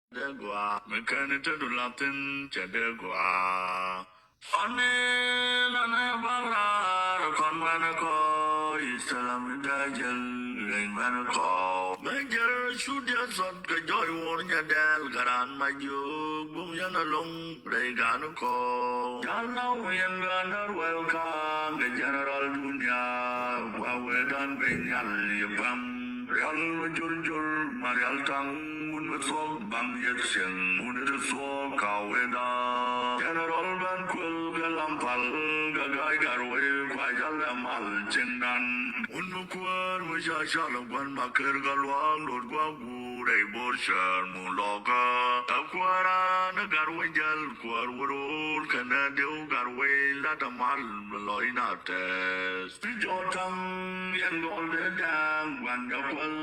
Degwa, mekanite du latin che degwa. Fane na ne bagrar kon manako isalam dajel lein manako. Mejer shudia sot ke joy warnya del garan maju bum yana long regano ko. Jana wen ganar welcome the general dunya wa wedan benyal yabam. Real jur Marial Tang mun so bang yet sing mun so kaweda General Van Kwil Galampal Gagai Garwe Kwajal Amal Chendan mun kwar mu sha shalwan makar galwa lord gwagu rei borshan muloka akwara na garwe jal kwar wurul kana deu garwe la tamal loina tes jotang yan golde dang wanda kwal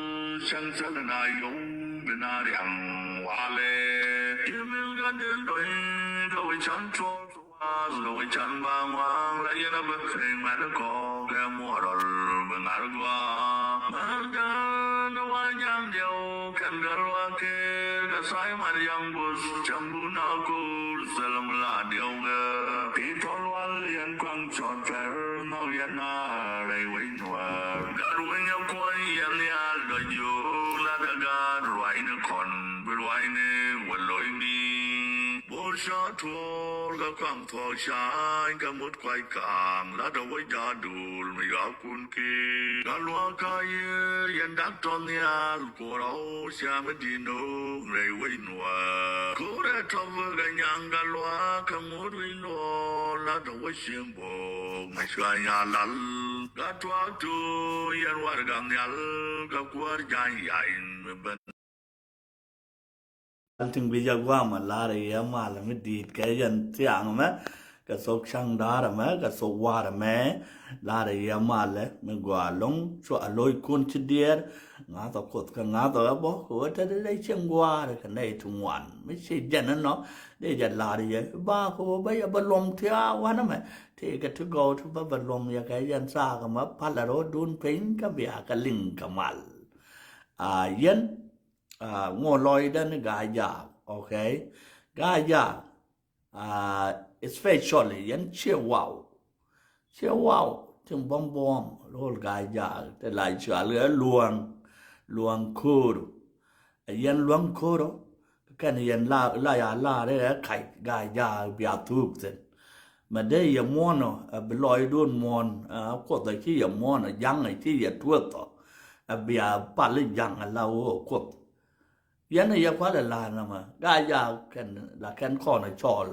sang salana yong binariang wale yemil gandel doi doi chan cho doi chan bang wang la yana bakring manako gamorol bengargwa margan wajang dio kan garwa ke kasai mariang bus chambuna ko salam la dio ga pitol wal yan kwang chon fer no yana rei wei nwa garwa nyam kwai yan ya do yo la da ga roi ne kon roi ne waloi mi Bosha tol ga kwang tho shai ga mut kwai kang la da wei da dul mi ga kun ki galwa ka ye yan dak ton ya ko ro sha ma di no rei wei nwa ko re tho ga nyang galwa ka mut wi no la da wei shin bo ma sha ya lal ga twa tu yan war gang yal ga kwar jan ya in Alting bija gua ma lare ya ma la mi dit ka yan tiang ma ka sok sang dar ma ka sok war ma lare ya ma le mi gua long cho aloi kun chi dier nga to kot ka nga to bo ko ta de dai chen gua ka nei tu wan mi si jan no de ja lare ya ba ko ba ya ba lom tia wa na ma te ka tu go tu ba lom ya ka yan sa ka ma pa la ro dun pin ka bia ka ling ka mal yen ngô loi đến gà già, ok, gà già, especially những chiều wow, tiếng bom bom, rồi gà già, để lại chữa lửa luang cừu, những luang cừu, cái này những la đấy khai gà già bia thuốc thế, mà đây giờ món nó, bị lòi đun món, có thể khi giờ món nó giăng này khi giờ thuốc đó, bia bắt lấy giăng là ô cóยันเนี่ยควาเลลานะมากายาเคนละเคนคอนชอล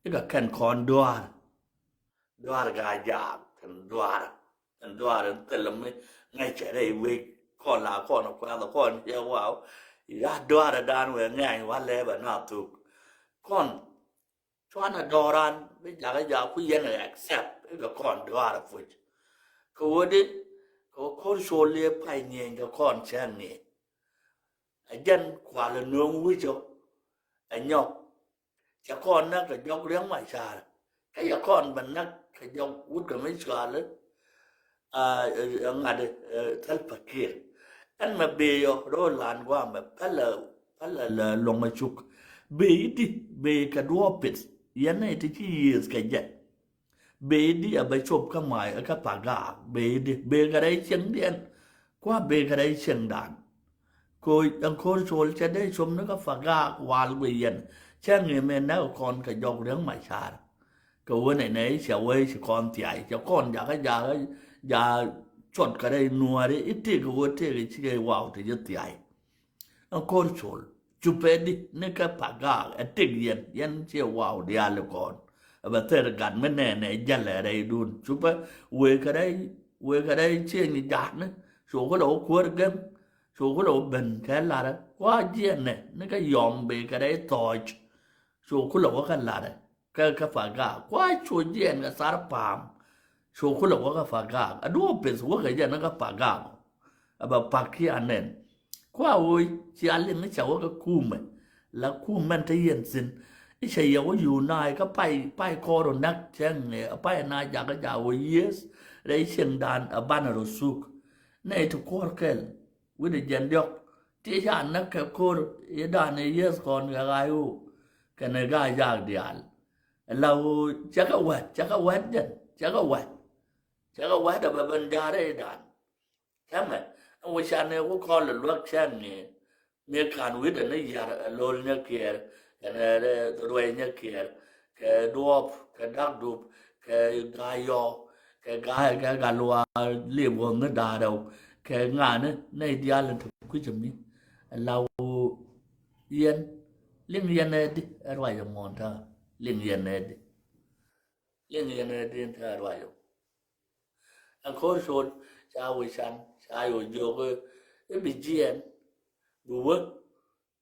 นี่ก็เคนคอนดัวกายาเคนดัวแต่ละไม่ไงจะได้เวกคอนลาคอนควาตะคอนเยาว่าวอยาดัวดานเวง่ายว่าแล้วแบบน่าถูกคอนชวนดอรันไม่อยากจะคุยยังไง accept ก็คอนดัวฟุตเขาว่าดิเขาคนโชว์เลี้ยไปเนี่ยก็คอนเช่นนี้dân quả là nương vui chỗ nhọc cha con nó cái nhọc liếng ngoài xa cái cha con mình nó cái nhọc út cái mấy xa lớn ngà đây thật phát triển anh mà bì rồi làm qua mà phải là lòng mà chụp bì cái đua bít yên này thì chỉ cái gì bì đi ở bên chụp cái mày ở cái phá gà bì cái đấy chân điên qua bì cái đấy chân đàn cô đang khôn số cho đấy xóm nó có phá gà qua bây giờ cha người mình nó còn cái dòng đứng mày xa cô này sẽ quay sẽ con chạy cho con giờ chọn cái đây nuôi đấy ít thì cô thế cái chơi wow thì rất chạy nó khôn số chụp đi nó cái phá gà ở tiền yên chơi wow đi ăn con và thế là gần mấy này giờ là đây đun chụp về cái đây chơi như giặt nữa số cái đồ của cái số cái đồ bình cái là đó quá dễ này nó cái dòm bị cái đấy torch số cái đồ cái là đấy cái phá gà quá số dễ cái sár pam số cái đồ cái phá gà ở đâu bên số cái gì nó cái phá gà mà phá kia anh nên quá ôi chỉ anh lên nó cháu cái cùm ấy là cùm mình thấy hiện sinh cái gì đóอยู่ในก็ไปคอโดนักเช่นเนี่ยไปนายจากก็จะว่า yes ได้เชียงดานบ้านเราสุกในทุกคนกันวิธียันยก ti ja na ka kor ida ne yes kon ga ga yu ka ne ga ja dial lao chaka wet den chaka wet da ban dare dan kama wo shan ne ko ko lo shan ne me kan wi da ne ya lo ne ke ne ro ne ke ke dop ke dak dup ke ga yo ke ga lo le bo ne da đâu ke nga ne dia len ku chim ni lao yen ling yen ne di ro ya mon ta ling yen ne di ling yen ne di ta ro ya an ko so cha wi san cha yo yo ke bi jien bu wo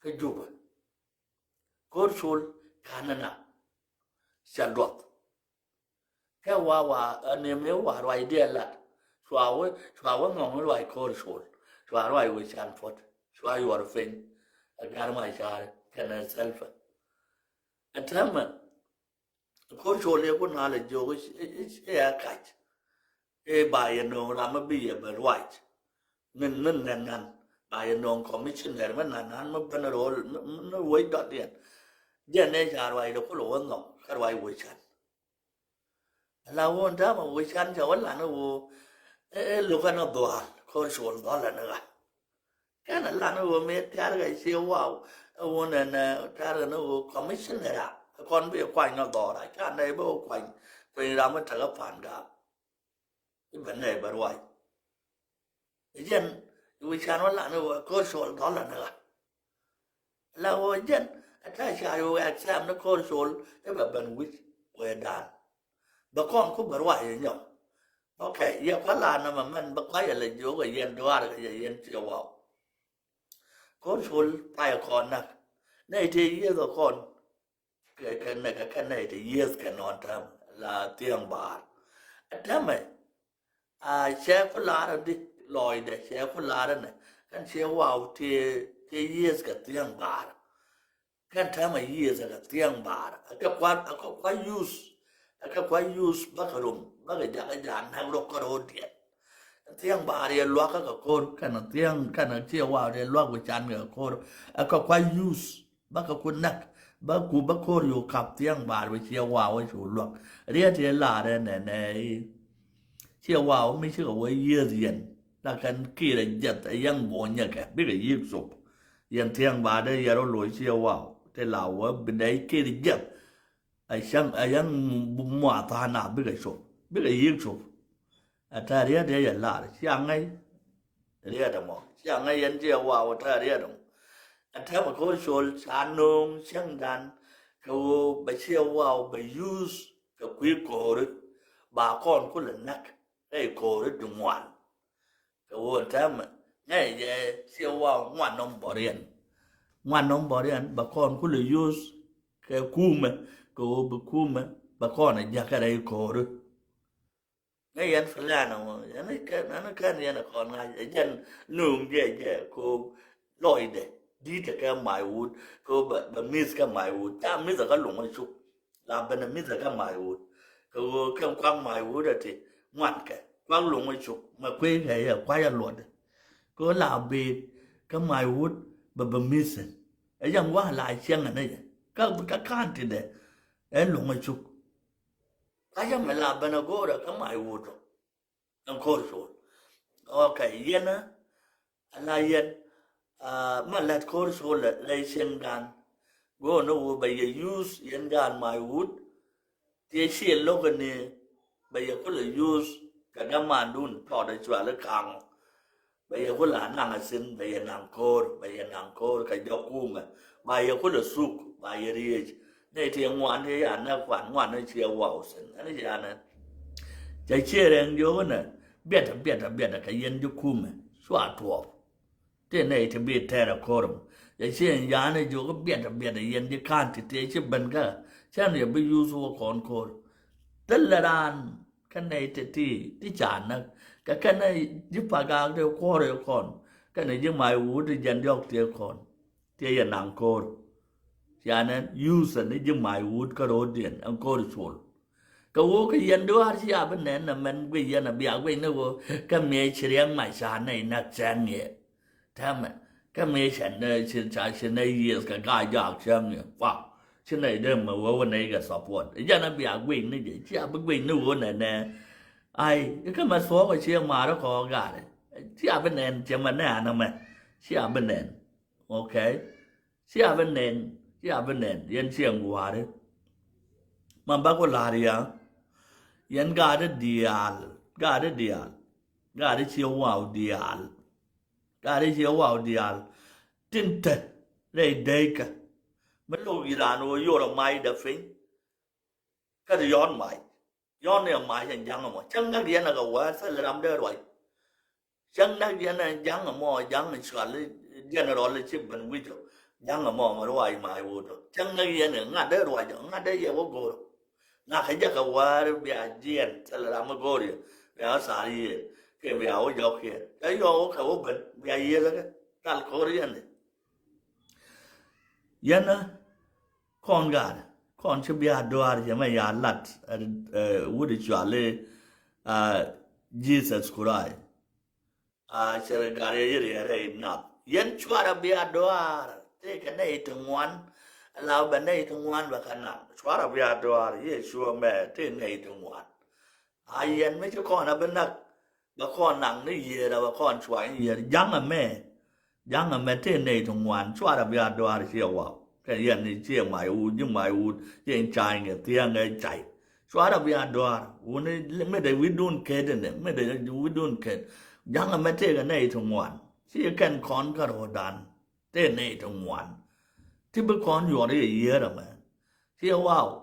ke ju ba ko so kanana sa dot ke wa ne me wa ro idea la swa wo ngong ro ko so swa ro wi san fot swa yo ro fen a gar mai cha kana selfa atama ko so le ko na le jo e a ka e ba ye no la ma bi ye ba right nan ba ye no commissioner man nan ma ban ro no we dot dia je ne cha ro ai lo ko lo ngong ka ro ai we chan la won da ma we chan cha wala no e lo ka no do ko so do la na cái này là nó mới theo cái siêu wow ông này theo cái nó commissioner à con bị quanh nó đỏ lại cái này bao quanh quanh ra mới thằng phản cả cái vấn đề bà rồi dân vì sao nó là nó có số đó là nữa là dânถ้าชายว่า exam nó có số cái bà bên quýt về đàn bà con cũng bà rồi nhỉ ok giờ có là mà mình bà quay là vô cái dân đó là cái dân siêu wow có số tài khoản nè này thì giờ con cái này thì yes cái non tham là tiền bạc thế mà sẽ có lá rồi đi lòi để sẽ có lá rồi này cái sẽ vào thì yes cái tiền bạc cái thế mà yes cái tiền bạc cái quan use bác rùm bác cái dàn hàng lộc cái đồ điện tiếng bà đi loa các con cái nó chia vào đi loa của chăn người con có quay use bác có quân nát bác con yêu cặp tiếng bà với chia vào với chủ loa riêng thì là đây này chia vào mới chưa có ý gì là cái kia là giật ấy yang buồn nhỉ cái biết cái gì sụp yang tiếng bà đây giờ nó lối chia vào thế là bên đấy kia thì giật ấy yang mua ta nào biết cái sụp biết cái gì sụp ta riêng để là sáng ấy riêng đó mà sáng ấy anh chưa vào ta riêng đó anh thấy mà có số sản nông sáng đàn câu bây giờ vào bây use cái quý cổ đấy bà con có lần nát cái cổ đấy đừng ngoan câu anh thấy mà ngay giờ siêu vào ngoan nông bỏ riêng bà con có lần use cái cú mà bà con này ra cái đây cổ đấy ngay anh phải làm nào nó cái này là còn ngay dân nương về cô lôi để đi từ cái mài út cô bận miss cái mài út ta miss cái lủng ấy chút làm bên miss cái mài út cô cái quăng mài út thì ngoan cái quăng lủng ấy chút mà quê cái là quay ra luật cô làm bị cái mài út bận miss ấy dân quá lại xem là này cái can thì để ấy lủng ấy chút cái gì mà làm bên đó là cái mài út rồi anh có số ok yên á là yên mà là có số là lấy xem gan go nó bây giờ use yên gan mài út thì xem lúc này bây giờ có là use cái đam màn đun thọ để chua lấy càng bây giờ có là nàng xin bây giờ nàng cor cái dọc cung à bây giờ có là suk bây giờ đi này thì ngoan thì anh nó phản ngoan nó chia vào xin anh ấy anh chạy chia đen vô nè biết cái yên vô cung xóa thuốc thế này thì biết thế là corum chạy chia nhà này vô có biết yên đi can thì thế chứ bên cái chứ này bây giờ vô con cor tất là đàn cái này thì chán nè cái này giúp phá gạo đều có rồi con cái này nhưng mà uống thì dân dọc tiêu con thì là nàng cor cho nên use này nhưng mà uống cái đồ điện ông cor xuống cái dân đó thì à bên này là mình cái dân là bây giờ cái nó cái mẹ chỉ riêng mà sáng này nó chán nhẹ thế mà cái mấy chuyện này chuyện này years cái cái giác chẳng nhỉ wow chuyện này đêm mà vô này cái support giờ nó bị quên này chứ chỉ bị quên nữa nè ai cái mà số cái chuyện mà nó có cái đấy chỉ bên này chỉ mà nè nó mà chỉ bên này ok chỉ bên này yên chuyện qua đấy mà bác có là gì à yên cái đấy chiều vào dial cái đấy chiều vào dial tin thật đây đây cả mấy lúc Iran nó vô là mai đã phình cái gì yon này mai chẳng chẳng mà chẳng cái gì là cái quá sẽ làm được rồi chẳng cái gì là chẳng mà chẳng là chuyện là general là chỉ bên quý chỗ chẳng mà rồi mai vô đó chẳng cái gì là ngắt được rồi chẳng ngắt đấy vô go ngắt cái gì cái quá bây giờ diện sẽ làm cái go đi bây giờ sao đi cái bây giờ vô kia cái vô cái vô bên bây giờ cái tal khó đi anh yên á con gà con chưa biết đòi gì mà nhà lát vô đi chơi lên Jesus Christ chơi cái gì đấy nạp yên chơi là biết đòi thế cái này thằng ngoan lao bên này thằng ngoan và cái nào chơi là biết đòi Giêsu mẹ thế này thằng ngoan yên mấy chú con ở bên đó bà con nặng cái gì là bà con chơi gì giang là mẹ thế này thằng ngoan chơi là biết đòi siêu wow cái gì này chia mai u chuyện trái nghe tiếng nghe trái xóa ra bây giờ u này mấy đời we don't care đấy mấy đời we don't care giang là mấy cái này thằng ngoan chỉ cần con cái đồ đàn thế này thằng ngoan thì bữa con vừa đấy gì đó mà thì wow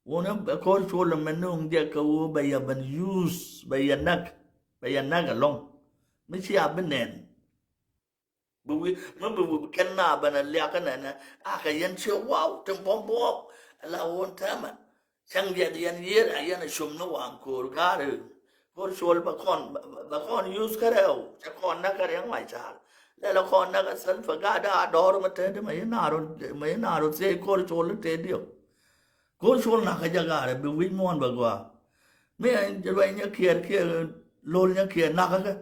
u nó con số là mình nung dia câu bây giờ mình use bây giờ nắc cái long mấy chỉ là bên nền bùi cái nào bên này liệt cái này nè cái dân chưa wow trong bom là ôn thế mà chẳng giờ thì anh biết là anh sum nó hoàng cổ cá rồi con số bà con use cái đâu chắc con nó cái đấy ngoài trả là con nó cái sân phải cá đã đỏ rồi mà thế mấy nào rồi thế con số nó thế điều con số là cái gì cả bị vinh mòn bờ qua mấy anh cho vậy nhá kia lôn nhá kia nặng cái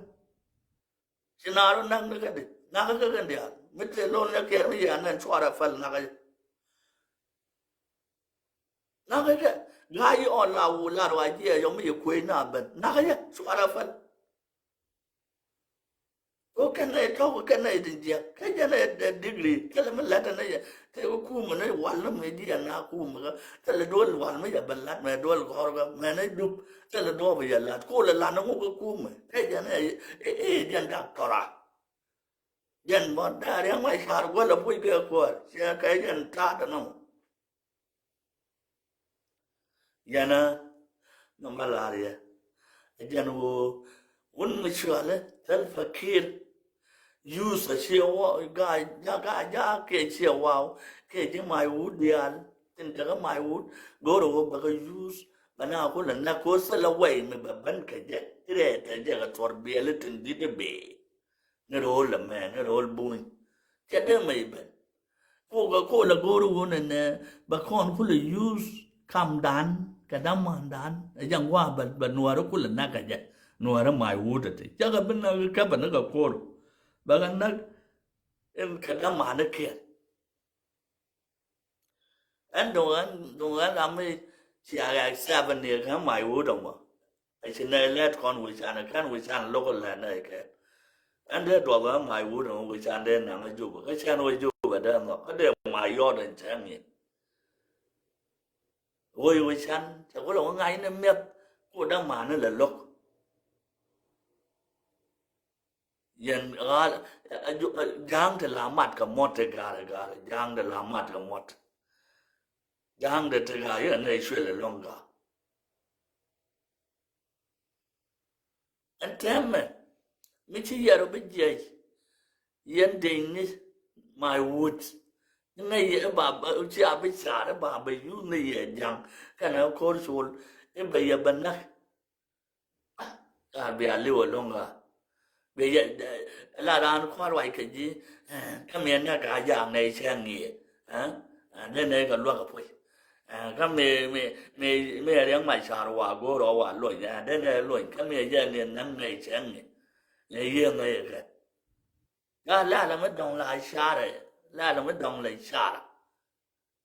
thế nào nó nặng cái đấy naka cái gì à, mấy cái lon là kia mấy anh nên xóa ra phần naka cái gai on là rồi chứ giống như quên nào bên naka cái xóa ra phần cái này thì gì cái này degree cái là mình lấy cái này thế có cú mà nó hoàn lắm mấy đi ăn cú mà cái là đuôi hoàn mấy giờ bên lát mà đuôi khó cái mà nó đục cái là đuôi bây giờ lát cú là nó không có cú mà cái này dân đặc tора dân mà đã đến ngoài xã hội là vui vẻ quá, sẽ cái dân ta đó nó, dân nó mà là gì, dân wo, un mình sửa đấy, dân fakir, use siêu gai, giá cái siêu wow, cái gì mai wood đial, tin chắc mai wood, go đâu bao cái use, bạn nào cũng lần nào cũng sẽ là vậy mà bạn cái gì, cái gì cái thổi bia lên tin đi cái bể. Nó roll mà nó roll bùi chắc đó mày bên cô là cô đâu nè bà con cô là use cam đan cái đam man đan chẳng qua bà nuôi đó cô là nát cái gì nuôi đó mày uống được chắc là bên cái bà nó gặp cô bà cái nó em cái đam man nó kia anh đồ anh làm cái chỉ là 7 years cái mày uống đâu mà cái chuyện này là con với anh local là này cái anh đây đồ vào mai uống rồi với anh đây nằm ở chỗ cái xe nuôi chỗ ở đây mà cái đều mai do đến sáng nhỉ với anh chẳng có lòng ngay nó mệt cô đang mà nó là lúc dân giang thì làm mặt cả mót thì gà giang thì làm mặt cả mót giang thì gà ở này xuôi là long gà anh xem mà mấy chị giờ bây giờ yên đình my woods ngay vậy bà chị à bây giờ đó bà bây giờ này vậy rằng cái nào có số em bây giờ bên đó bây giờ lưu luôn à bây giờ là đang khoa loại cái gì cái miếng cái dạng này sang nghề nên này còn luôn cái phơi cái mẹ đang mày xài hoa gỗ rồi hoa lôi ra nên này lôi cái mẹ giờ liền năm ngày sang nghề này riêng này cái ga la me dong la share la me dong le share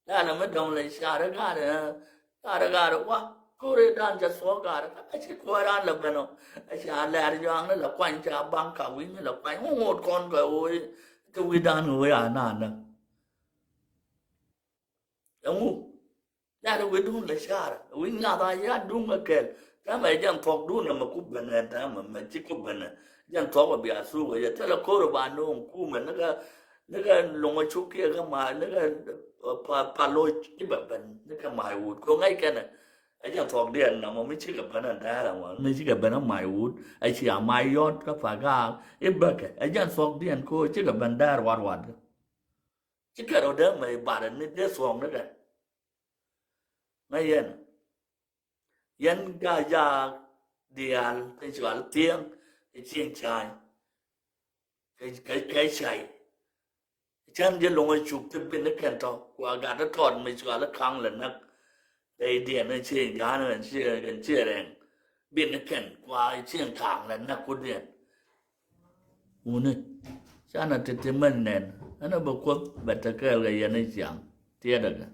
la me dong le share ga wa ko re dan ja so ga a chi ko ran la bano a cha la ri yang la kwan cha bang ka wi la kwan ngot kon ko oi to wi dan oi a na na mu la wi dun le share wi na da ya dun ma kel ta mai jan tok dun ma ku bana ta ma chi ku bana jan tok ba ya su ga ya ta la ko ro ba no ku ma那个龙个出去干嘛？那个pa lôi cáiแบบเป็น那个หมายวุฒิก็ง่ายกันน่ะไอ้เจ้าทองเดือนนะมันไม่ใช่กับพนันได้หรอกมันไม่ใช่กับเป็นหมายวุฒิไอ้เสียหมายยอดก็ฝากาไอ้เบิกไอ้เจ้าทองเดือนก็ใช่กับเป็นได้วันใช่กับเราเดิมไม่บาดนี่เดือดสองนั่นแหละไม่ยันก็ยาเดียลเป็นส่วนเตียงเป็นเชียงชายใครใช่ฉันจะลงไอ้ฉุกจะเป็นนักแข่งต่อกว่าการถอดไม่ชัวร์ละครั้งเลยนักไอเดียนั่นเชื่อยานั่นเชื่อกันเชื่อแรงเป็นนักแข่งกว่าเชื่อทางเลยนักคนเดียนอูนี่ฉันน่ะจะมันแน่นอันนั้นบอกว่าแบบตะเกียบเลยยันในเสียงเตี้ยเด็ก